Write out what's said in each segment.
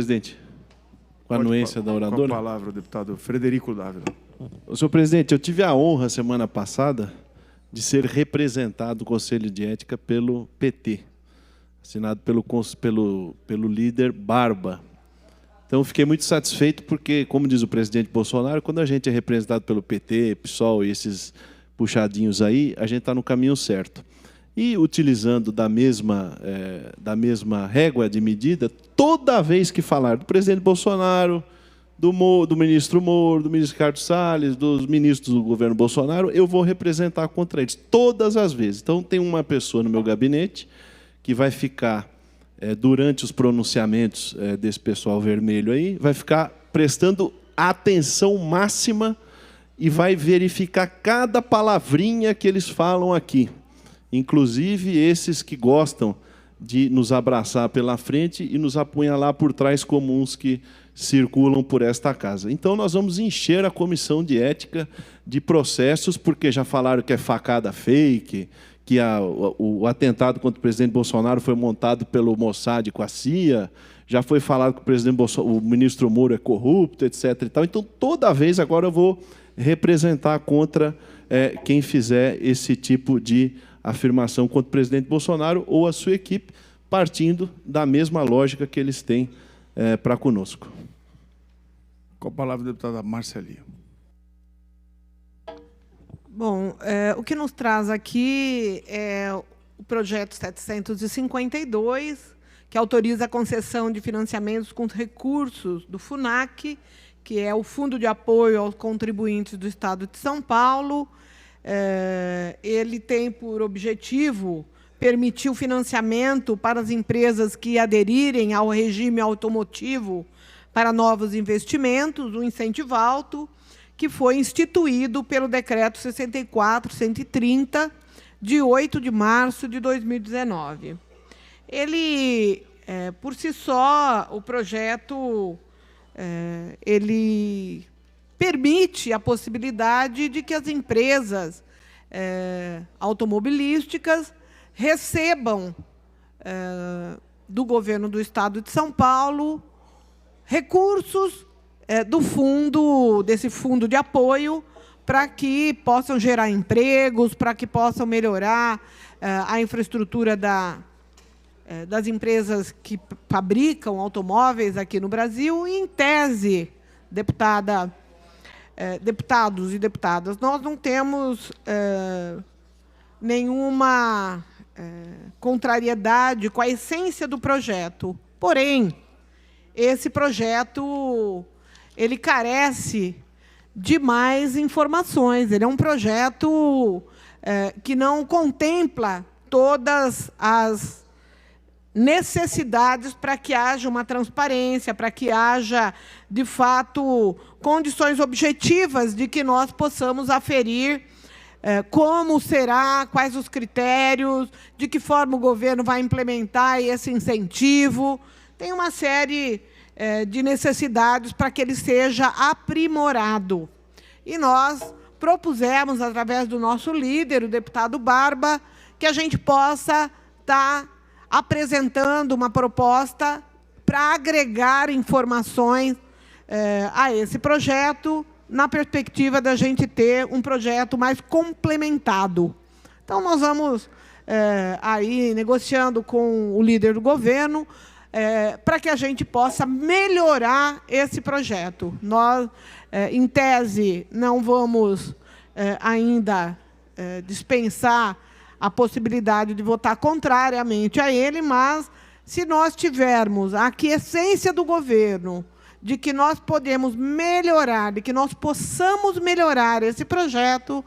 Presidente, com a anuência da oradora. Com a palavra, o deputado Frederico Dávila. Senhor presidente, eu tive a honra, semana passada, de ser representado no Conselho de Ética pelo PT, assinado pelo líder Barba. Então, fiquei muito satisfeito porque, como diz o presidente Bolsonaro, quando a gente é representado pelo PT, PSOL e esses puxadinhos aí, a gente está no caminho certo. E, utilizando da mesma régua de medida, toda vez que falar do presidente Bolsonaro, do ministro Moro, do ministro Ricardo Salles, dos ministros do governo Bolsonaro, eu vou representar contra eles, todas as vezes. Então, tem uma pessoa no meu gabinete que vai ficar, durante os pronunciamentos desse pessoal vermelho aí, vai ficar prestando atenção máxima e vai verificar cada palavrinha que eles falam aqui. Inclusive esses que gostam de nos abraçar pela frente e nos apunhalar por trás, como uns que circulam por esta casa. Então, nós vamos encher a comissão de ética de processos, porque já falaram que é facada fake, que o atentado contra o presidente Bolsonaro foi montado pelo Mossad com a CIA, já foi falado que o ministro Moro é corrupto, etc. E tal. Então, toda vez agora eu vou representar contra quem fizer esse tipo de afirmação contra o presidente Bolsonaro ou a sua equipe, partindo da mesma lógica que eles têm para conosco. Com a palavra, a deputada Marcelia. Bom, o que nos traz aqui é o projeto 752, que autoriza a concessão de financiamentos com recursos do FUNAC, que é o Fundo de Apoio aos Contribuintes do Estado de São Paulo. Ele tem por objetivo permitir o financiamento para as empresas que aderirem ao regime automotivo para novos investimentos, o incentivo alto, que foi instituído pelo Decreto 64.130, de 8 de março de 2019. Ele, por si só, o projeto ele permite a possibilidade de que as empresas automobilísticas recebam do governo do Estado de São Paulo recursos desse fundo de apoio para que possam gerar empregos, para que possam melhorar a infraestrutura das empresas que fabricam automóveis aqui no Brasil. E, em tese, deputados e deputadas, nós não temos nenhuma contrariedade com a essência do projeto. Porém, esse projeto ele carece de mais informações. Ele é um projeto que não contempla todas as necessidades para que haja uma transparência, para que haja, de fato, condições objetivas de que nós possamos aferir como será, quais os critérios, de que forma o governo vai implementar esse incentivo. Tem uma série de necessidades para que ele seja aprimorado. E nós propusemos, através do nosso líder, o deputado Barba, que a gente possa estar apresentando uma proposta para agregar informações a esse projeto, na perspectiva da gente ter um projeto mais complementado. Então, nós vamos aí negociando com o líder do governo para que a gente possa melhorar esse projeto. Nós, em tese, não vamos ainda dispensar a possibilidade de votar contrariamente a ele, mas, se nós tivermos a aquiescência do governo de que nós podemos melhorar, de que nós possamos melhorar esse projeto,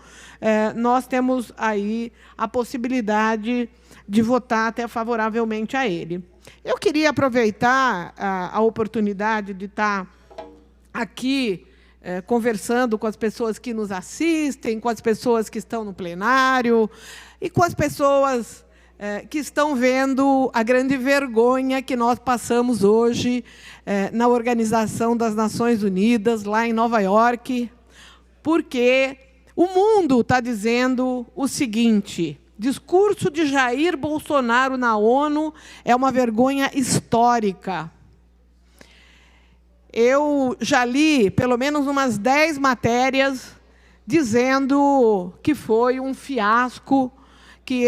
nós temos aí a possibilidade de votar até favoravelmente a ele. Eu queria aproveitar a oportunidade de estar aqui conversando com as pessoas que nos assistem, com as pessoas que estão no plenário e com as pessoas que estão vendo a grande vergonha que nós passamos hoje na Organização das Nações Unidas, lá em Nova York, porque o mundo está dizendo o seguinte: discurso de Jair Bolsonaro na ONU é uma vergonha histórica. eu já li pelo menos umas 10 matérias dizendo que foi um fiasco, que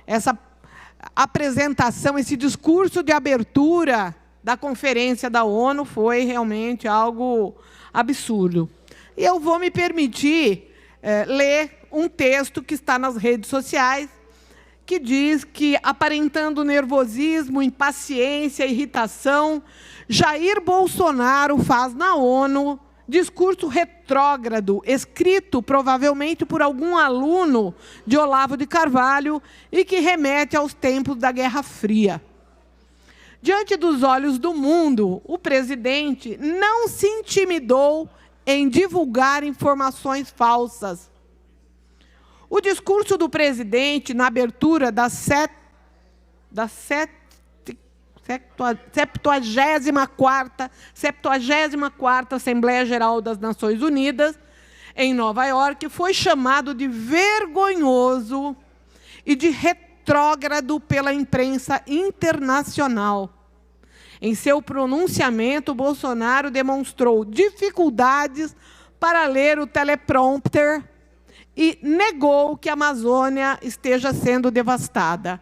essa apresentação, esse discurso de abertura da conferência da ONU foi realmente algo absurdo. E eu vou me permitir ler um texto que está nas redes sociais, que diz que, aparentando nervosismo, impaciência, irritação, Jair Bolsonaro faz na ONU discurso retrógrado, escrito provavelmente por algum aluno de Olavo de Carvalho e que remete aos tempos da Guerra Fria. Diante dos olhos do mundo, o presidente não se intimidou em divulgar informações falsas. O discurso do presidente na abertura da 74ª Assembleia Geral das Nações Unidas, em Nova York, foi chamado de vergonhoso e de retrógrado pela imprensa internacional. Em seu pronunciamento, Bolsonaro demonstrou dificuldades para ler o teleprompter e negou que a Amazônia esteja sendo devastada.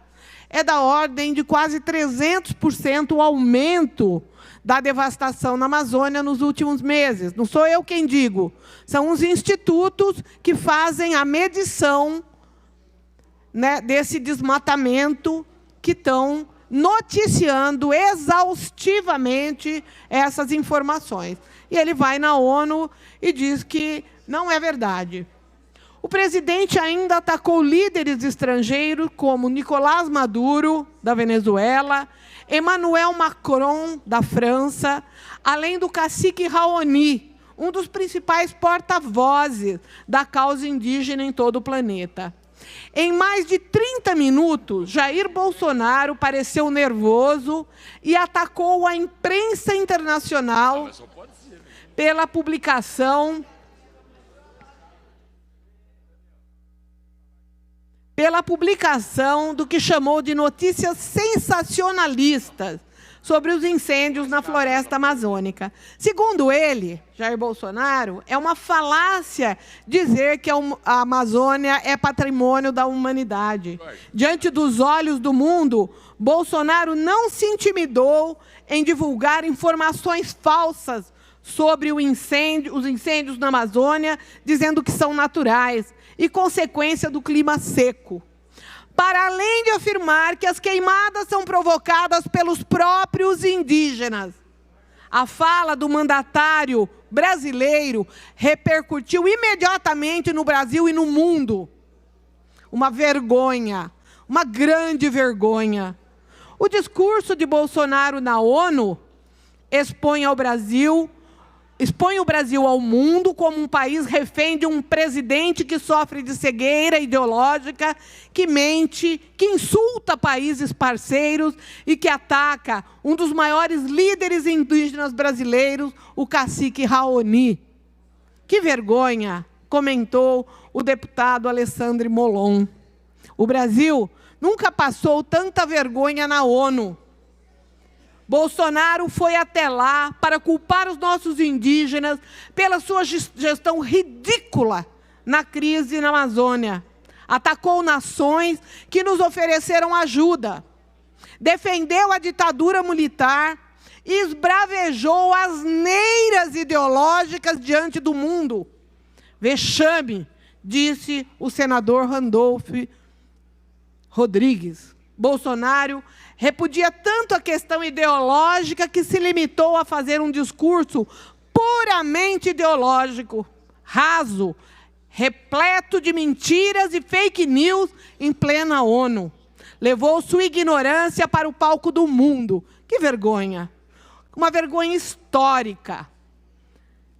É da ordem de quase 300% o aumento da devastação na Amazônia nos últimos meses. Não sou eu quem digo, são os institutos que fazem a medição, né, desse desmatamento, que estão noticiando exaustivamente essas informações. E ele vai na ONU e diz que não é verdade. O presidente ainda atacou líderes estrangeiros como Nicolás Maduro, da Venezuela, Emmanuel Macron, da França, além do cacique Raoni, um dos principais porta-vozes da causa indígena em todo o planeta. Em mais de 30 minutos, Jair Bolsonaro pareceu nervoso e atacou a imprensa internacional pela publicação do que chamou de notícias sensacionalistas sobre os incêndios na floresta amazônica. Segundo ele, Jair Bolsonaro, é uma falácia dizer que a Amazônia é patrimônio da humanidade. Diante dos olhos do mundo, Bolsonaro não se intimidou em divulgar informações falsas sobre os incêndios na Amazônia, dizendo que são naturais e consequência do clima seco. Para além de afirmar que as queimadas são provocadas pelos próprios indígenas. A fala do mandatário brasileiro repercutiu imediatamente no Brasil e no mundo. Uma vergonha, uma grande vergonha. O discurso de Bolsonaro na ONU expõe o Brasil ao mundo como um país refém de um presidente que sofre de cegueira ideológica, que mente, que insulta países parceiros e que ataca um dos maiores líderes indígenas brasileiros, o cacique Raoni. Que vergonha, comentou o deputado Alessandro Molon. O Brasil nunca passou tanta vergonha na ONU. Bolsonaro foi até lá para culpar os nossos indígenas pela sua gestão ridícula na crise na Amazônia. Atacou nações que nos ofereceram ajuda. Defendeu a ditadura militar e esbravejou asneiras ideológicas diante do mundo. Vexame, disse o senador Randolph Rodrigues. Bolsonaro repudia tanto a questão ideológica que se limitou a fazer um discurso puramente ideológico, raso, repleto de mentiras e fake news em plena ONU. Levou sua ignorância para o palco do mundo. Que vergonha! Uma vergonha histórica.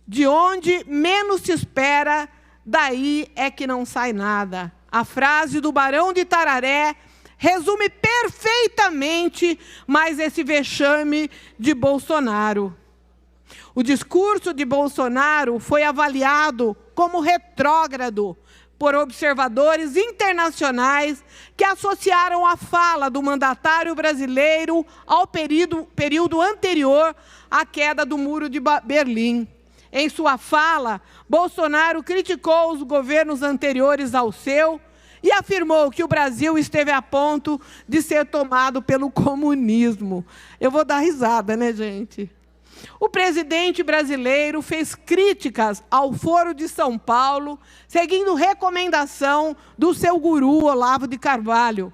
De onde menos se espera, daí é que não sai nada. A frase do Barão de Tararé resume perfeitamente mais esse vexame de Bolsonaro. O discurso de Bolsonaro foi avaliado como retrógrado por observadores internacionais que associaram a fala do mandatário brasileiro ao período anterior à queda do Muro de Berlim. Em sua fala, Bolsonaro criticou os governos anteriores ao seu e afirmou que o Brasil esteve a ponto de ser tomado pelo comunismo. Eu vou dar risada, né, gente? O presidente brasileiro fez críticas ao Foro de São Paulo, seguindo recomendação do seu guru Olavo de Carvalho.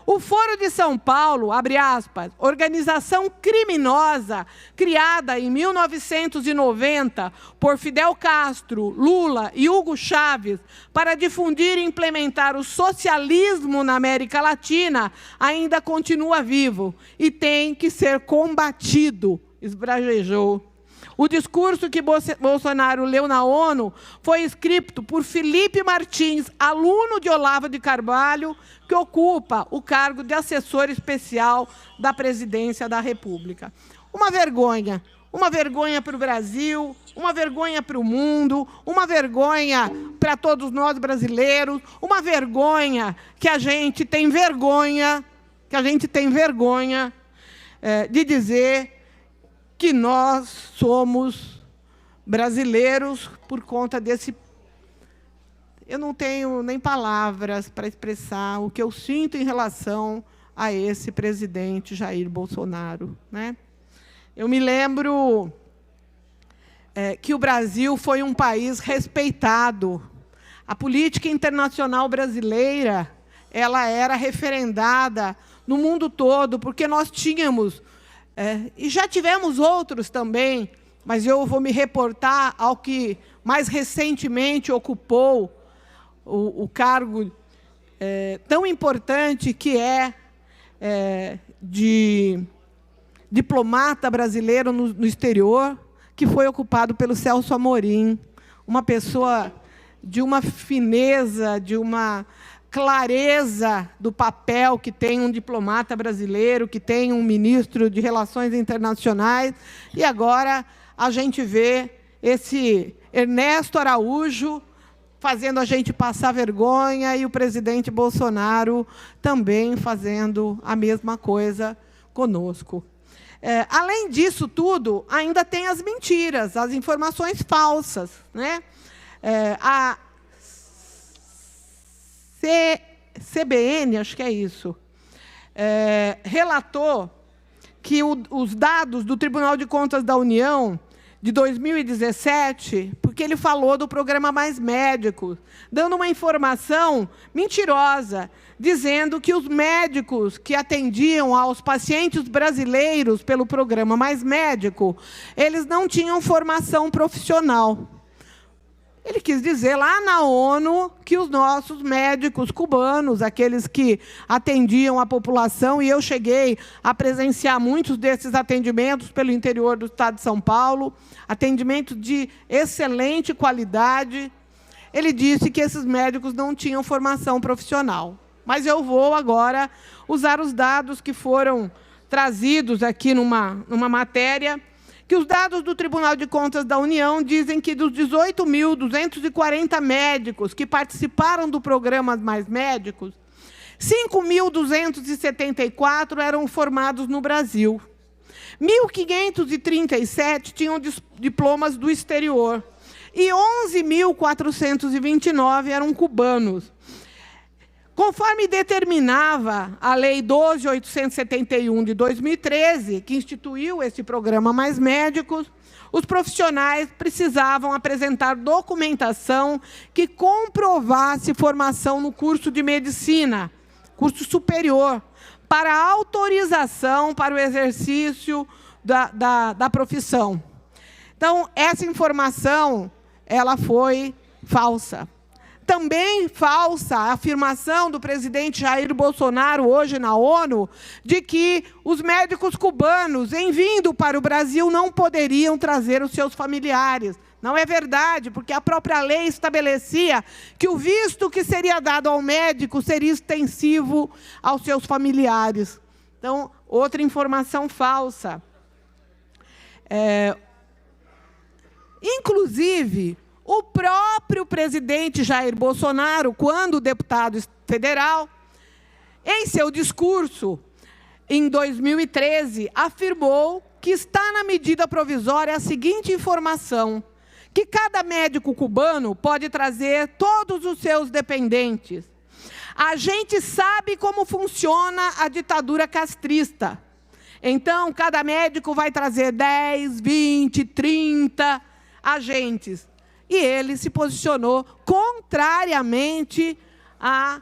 O Foro de São Paulo, abre aspas, organização criminosa criada em 1990 por Fidel Castro, Lula e Hugo Chávez para difundir e implementar o socialismo na América Latina, ainda continua vivo e tem que ser combatido, esbrajejou. O discurso que Bolsonaro leu na ONU foi escrito por Felipe Martins, aluno de Olavo de Carvalho, que ocupa o cargo de assessor especial da presidência da República. Uma vergonha para o Brasil, uma vergonha para o mundo, uma vergonha para todos nós brasileiros, uma vergonha que a gente tem vergonha, de dizer que nós somos brasileiros por conta desse... Eu não tenho nem palavras para expressar o que eu sinto em relação a esse presidente Jair Bolsonaro, né? Eu me lembro que o Brasil foi um país respeitado. A política internacional brasileira, ela era referendada no mundo todo, porque nós tínhamos... e já tivemos outros também, mas eu vou me reportar ao que mais recentemente ocupou o cargo tão importante que é de diplomata brasileiro no exterior, que foi ocupado pelo Celso Amorim, uma pessoa de uma fineza, de uma clareza do papel que tem um diplomata brasileiro, que tem um ministro de Relações Internacionais, e agora a gente vê esse Ernesto Araújo fazendo a gente passar vergonha e o presidente Bolsonaro também fazendo a mesma coisa conosco. Além disso tudo, ainda tem as mentiras, as informações falsas, né? A CBN, acho que é isso, relatou que os dados do Tribunal de Contas da União de 2017, porque ele falou do programa Mais Médicos, dando uma informação mentirosa, dizendo que os médicos que atendiam aos pacientes brasileiros pelo programa Mais Médico, eles não tinham formação profissional. Ele quis dizer lá na ONU que os nossos médicos cubanos, aqueles que atendiam a população, e eu cheguei a presenciar muitos desses atendimentos pelo interior do estado de São Paulo, atendimentos de excelente qualidade. Ele disse que esses médicos não tinham formação profissional. Mas eu vou agora usar os dados que foram trazidos aqui numa matéria, que os dados do Tribunal de Contas da União dizem que dos 18.240 médicos que participaram do programa Mais Médicos, 5.274 eram formados no Brasil. 1.537 tinham diplomas do exterior e 11.429 eram cubanos. Conforme determinava a Lei 12.871 de 2013, que instituiu esse programa Mais Médicos, os profissionais precisavam apresentar documentação que comprovasse formação no curso de medicina, curso superior, para autorização para o exercício da profissão. Então, essa informação ela foi falsa. Também falsa a afirmação do presidente Jair Bolsonaro, hoje na ONU, de que os médicos cubanos, em vindo para o Brasil, não poderiam trazer os seus familiares. Não é verdade, porque a própria lei estabelecia que o visto que seria dado ao médico seria extensivo aos seus familiares. Então, outra informação falsa. Inclusive, o próprio próprio presidente Jair Bolsonaro, quando deputado federal, em seu discurso, em 2013, afirmou que está na medida provisória a seguinte informação, que cada médico cubano pode trazer todos os seus dependentes. A gente sabe como funciona a ditadura castrista. Então, cada médico vai trazer 10, 20, 30 agentes. E ele se posicionou contrariamente à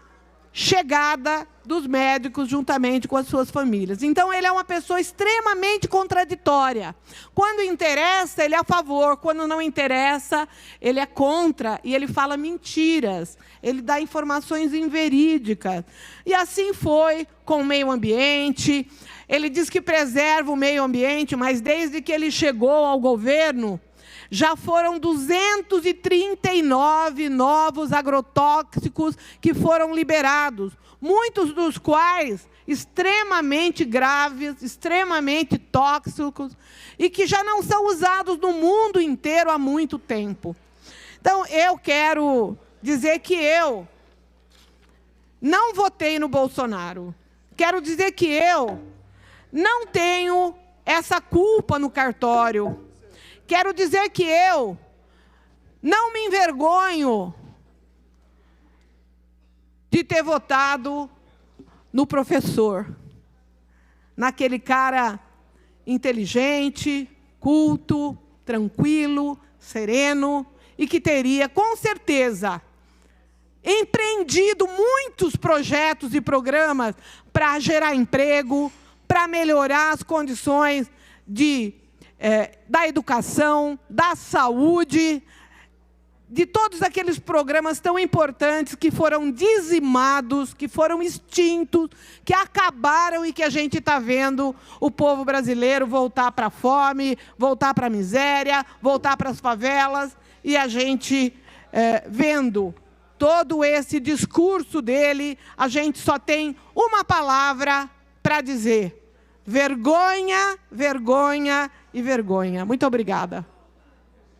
chegada dos médicos juntamente com as suas famílias. Então, ele é uma pessoa extremamente contraditória. Quando interessa, ele é a favor. Quando não interessa, ele é contra. E ele fala mentiras. Ele dá informações inverídicas. E assim foi com o meio ambiente. Ele diz que preserva o meio ambiente, mas desde que ele chegou ao governo, já foram 239 novos agrotóxicos que foram liberados, muitos dos quais extremamente graves, extremamente tóxicos, e que já não são usados no mundo inteiro há muito tempo. Então, eu quero dizer que eu não votei no Bolsonaro. Quero dizer que eu não tenho essa culpa no cartório. Quero dizer que eu não me envergonho de ter votado no professor, naquele cara inteligente, culto, tranquilo, sereno, e que teria, com certeza, empreendido muitos projetos e programas para gerar emprego, para melhorar as condições da educação, da saúde, de todos aqueles programas tão importantes que foram dizimados, que foram extintos, que acabaram e que a gente está vendo o povo brasileiro voltar para a fome, voltar para a miséria, voltar para as favelas, e a gente vendo todo esse discurso dele, a gente só tem uma palavra para dizer: vergonha, vergonha e vergonha. Muito obrigada.